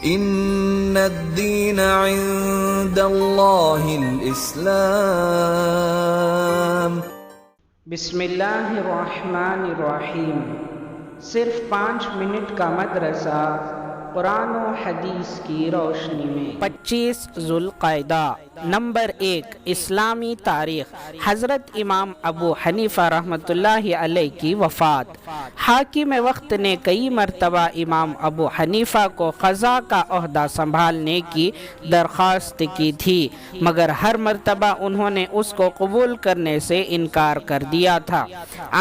ان الدین عند اللہ الاسلام۔ بسم اللہ الرحمن الرحیم۔ صرف 5 منٹ کا مدرسہ قرآن و حدیث کی روشنی میں۔ 25 ذوالقعدہ۔ نمبر 1، اسلامی تاریخ۔ حضرت امام ابو حنیفہ رحمۃ اللہ علیہ کی وفات۔ حاکم وقت نے کئی مرتبہ امام ابو حنیفہ کو قضا کا عہدہ سنبھالنے کی درخواست کی تھی، مگر ہر مرتبہ انہوں نے اس کو قبول کرنے سے انکار کر دیا تھا۔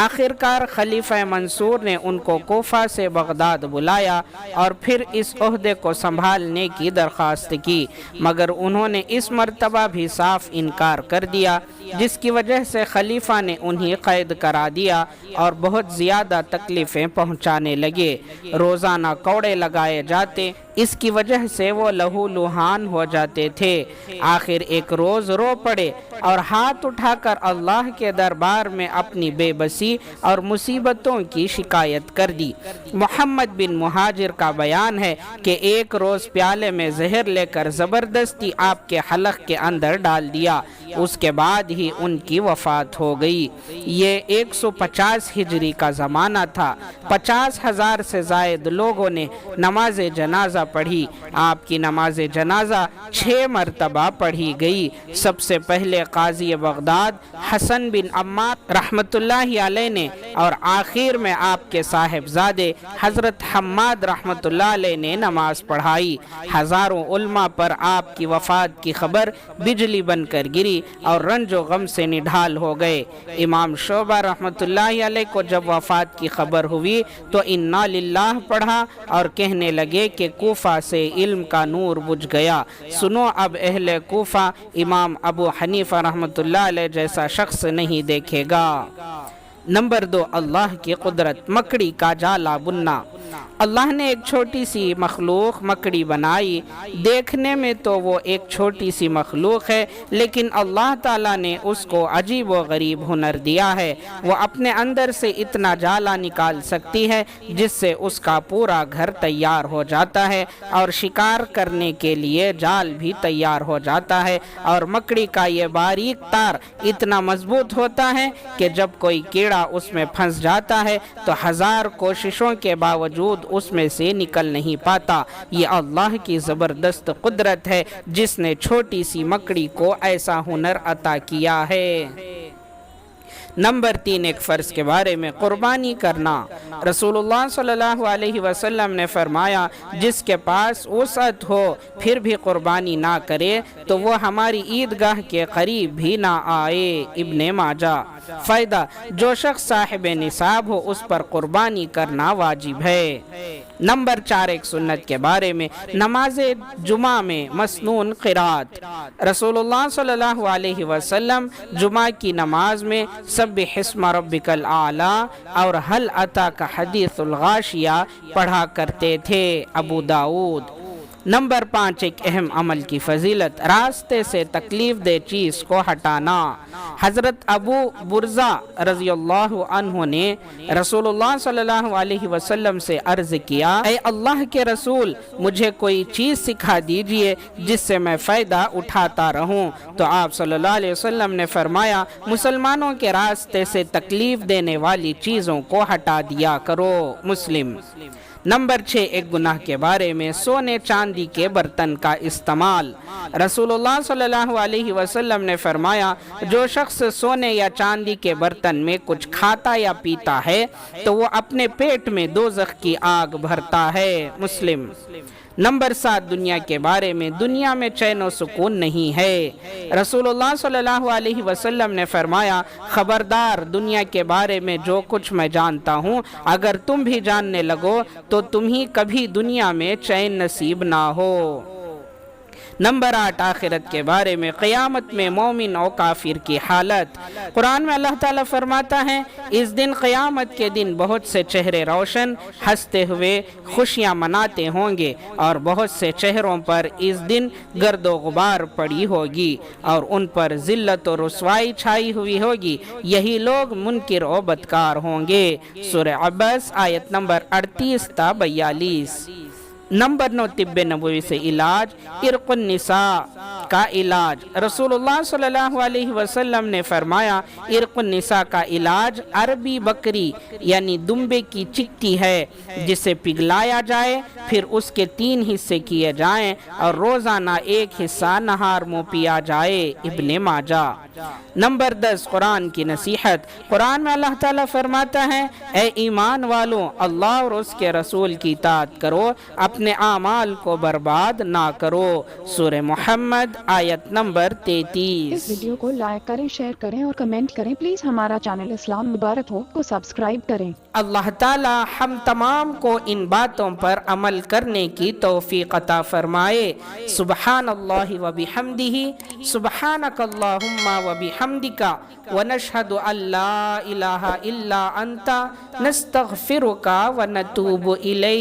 آخر کار خلیفہ منصور نے ان کو کوفہ سے بغداد بلایا اور پھر اس عہدے کو سنبھالنے کی درخواست کی، مگر انہوں نے اس مرتبہ بھی صاف انکار کر دیا، جس کی وجہ سے خلیفہ نے انہیں قید کرا دیا اور بہت زیادہ تکلیفیں پہنچانے لگے۔ روزانہ کوڑے لگائے جاتے، اس کی وجہ سے وہ لہو لہان ہو جاتے تھے۔ آخر ایک روز رو پڑے اور ہاتھ اٹھا کر اللہ کے دربار میں اپنی بے بسی اور مصیبتوں کی شکایت کر دی۔ محمد بن مہاجر کا بیان ہے کہ ایک روز پیالے میں زہر لے کر زبردستی آپ کے حلق کے اندر ڈال دیا، اس کے بعد ہی ان کی وفات ہو گئی۔ یہ 150 ہجری کا زمانہ تھا۔ 50,000 سے زائد لوگوں نے نماز جنازہ پڑھی۔ آپ کی نماز جنازہ 6 مرتبہ پڑھی گئی۔ سب سے پہلے قاضی بغداد حسن بن عمار رحمۃ اللہ علیہ نے، اور آخر میں آپ کے صاحبزادے حضرت حماد رحمۃ اللہ علیہ نے نماز پڑھائی۔ ہزاروں علماء پر آپ کی وفات کی خبر بجلی بن کر گری اور رنج و غم سے نڈھال ہو گئے۔ امام شعبہ رحمۃ اللہ علیہ کو جب وفات کی خبر ہوئی تو انا للہ پڑھا اور کہنے لگے کہ کوفہ سے علم کا نور بجھ گیا۔ سنو اب اہل کوفہ امام ابو حنیفہ رحمۃ اللہ علیہ جیسا شخص نہیں دیکھے گا۔ نمبر 2، اللہ کی قدرت۔ مکڑی کا جالا بننا۔ اللہ نے ایک چھوٹی سی مخلوق مکڑی بنائی۔ دیکھنے میں تو وہ ایک چھوٹی سی مخلوق ہے، لیکن اللہ تعالیٰ نے اس کو عجیب و غریب ہنر دیا ہے۔ وہ اپنے اندر سے اتنا جالا نکال سکتی ہے جس سے اس کا پورا گھر تیار ہو جاتا ہے، اور شکار کرنے کے لیے جال بھی تیار ہو جاتا ہے، اور مکڑی کا یہ باریک تار اتنا مضبوط ہوتا ہے کہ جب کوئی کیڑا اس میں پھنس جاتا ہے تو 1000 کوششوں کے باوجود اس میں سے نکل نہیں پاتا۔ یہ اللہ کی زبردست قدرت ہے جس نے چھوٹی سی مکڑی کو ایسا ہنر عطا کیا ہے۔ نمبر 3، ایک فرض کے بارے میں، قربانی کرنا۔ رسول اللہ صلی اللہ علیہ وسلم نے فرمایا، جس کے پاس وسعت ہو پھر بھی قربانی نہ کرے تو وہ ہماری عیدگاہ کے قریب بھی نہ آئے۔ ابن ماجہ۔ فائدہ: جو شخص صاحب نصاب ہو اس پر قربانی کرنا واجب ہے۔ نمبر 4، ایک سنت کے بارے میں، نماز جمعہ میں مسنون قرات۔ رسول اللہ صلی اللہ علیہ وسلم جمعہ کی نماز میں سبح اسم ربک الاعلی اور هل اتاک حدیث الغاشیہ پڑھا کرتے تھے۔ ابو داؤد۔ نمبر 5، ایک اہم عمل کی فضیلت، راستے سے تکلیف دہ چیز کو ہٹانا۔ حضرت ابو برزہ رضی اللہ عنہ نے رسول اللہ صلی اللہ علیہ وسلم سے عرض کیا، اے اللہ کے رسول، مجھے کوئی چیز سکھا دیجئے جس سے میں فائدہ اٹھاتا رہوں۔ تو آپ صلی اللہ علیہ وسلم نے فرمایا، مسلمانوں کے راستے سے تکلیف دینے والی چیزوں کو ہٹا دیا کرو۔ مسلم۔ نمبر 6، ایک گناہ کے بارے میں، سونے چاندی کے برتن کا استعمال۔ رسول اللہ صلی اللہ علیہ وسلم نے فرمایا، جو شخص سونے یا چاندی کے برتن میں کچھ کھاتا یا پیتا ہے تو وہ اپنے پیٹ میں دوزخ کی آگ بھرتا ہے۔ مسلم۔ نمبر 7، دنیا کے بارے میں، دنیا میں چین و سکون نہیں ہے۔ رسول اللہ صلی اللہ علیہ وسلم نے فرمایا، خبردار، دنیا کے بارے میں جو کچھ میں جانتا ہوں اگر تم بھی جاننے لگو تو تمہیں کبھی دنیا میں چین نصیب نہ ہو۔ نمبر 8، آخرت کے بارے میں، قیامت میں مومن و کافر کی حالت۔ قرآن میں اللہ تعالیٰ فرماتا ہے، اس دن قیامت کے دن بہت سے چہرے روشن ہنستے ہوئے خوشیاں مناتے ہوں گے، اور بہت سے چہروں پر اس دن گرد و غبار پڑی ہوگی اور ان پر ذلت و رسوائی چھائی ہوئی ہوگی۔ یہی لوگ منکر و بدکار ہوں گے۔ سورہ عبس آیت نمبر 38 تا 42۔ نمبر 9 طب نبوی سے علاج عرق النساء کا علاج۔ رسول اللہ صلی اللہ علیہ وسلم نے فرمایا عرق النساء کا علاج عربی بکری یعنی دمبے کی چکتی ہے جسے پگھلایا جائے، پھر اس کے 3 حصے کیے جائیں اور روزانہ ایک حصہ نہار منہ پیا جائے۔ ابن ماجہ۔ نمبر 10 قرآن کی نصیحت۔ قرآن میں اللہ تعالیٰ فرماتا ہے اے ایمان والوں اللہ اور اس کے رسول کی اطاعت کرو، اپنے اعمال کو برباد نہ کرو۔ سورہ محمد آیت نمبر 33۔ اس ویڈیو کو لائک کریں، شیئر کریں اور کمنٹ کریں۔ پلیز ہمارا چینل اسلام مبارک ہو کو سبسکرائب کریں۔ اللہ تعالیٰ ہم تمام کو ان باتوں پر عمل کرنے کی توفیق عطا فرمائے۔ سبحان اللہ و بحمدہ، سبحانک اللہم و بحمدک، ونشہد ان لا الہ الا انت، نستغفرک و نتوب الیک۔